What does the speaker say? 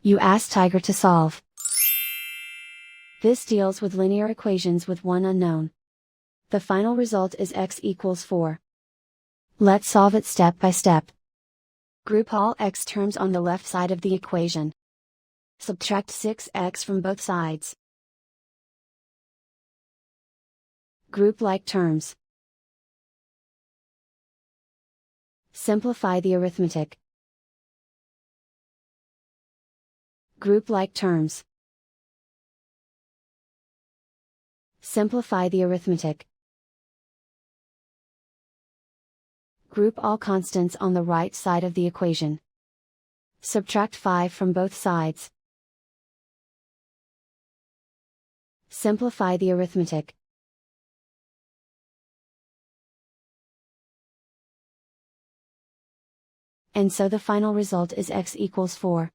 You ask Tiger to solve. This deals with linear equations with one unknown. The final result is x equals 4. Let's solve it step by step. Group all x terms on the left side of the equation. Subtract 6x from both sides. Group like terms. Simplify the arithmetic. Group like terms. Simplify the arithmetic. Group all constants on the right side of the equation. Subtract 5 from both sides. Simplify the arithmetic. And so the final result is x equals 4.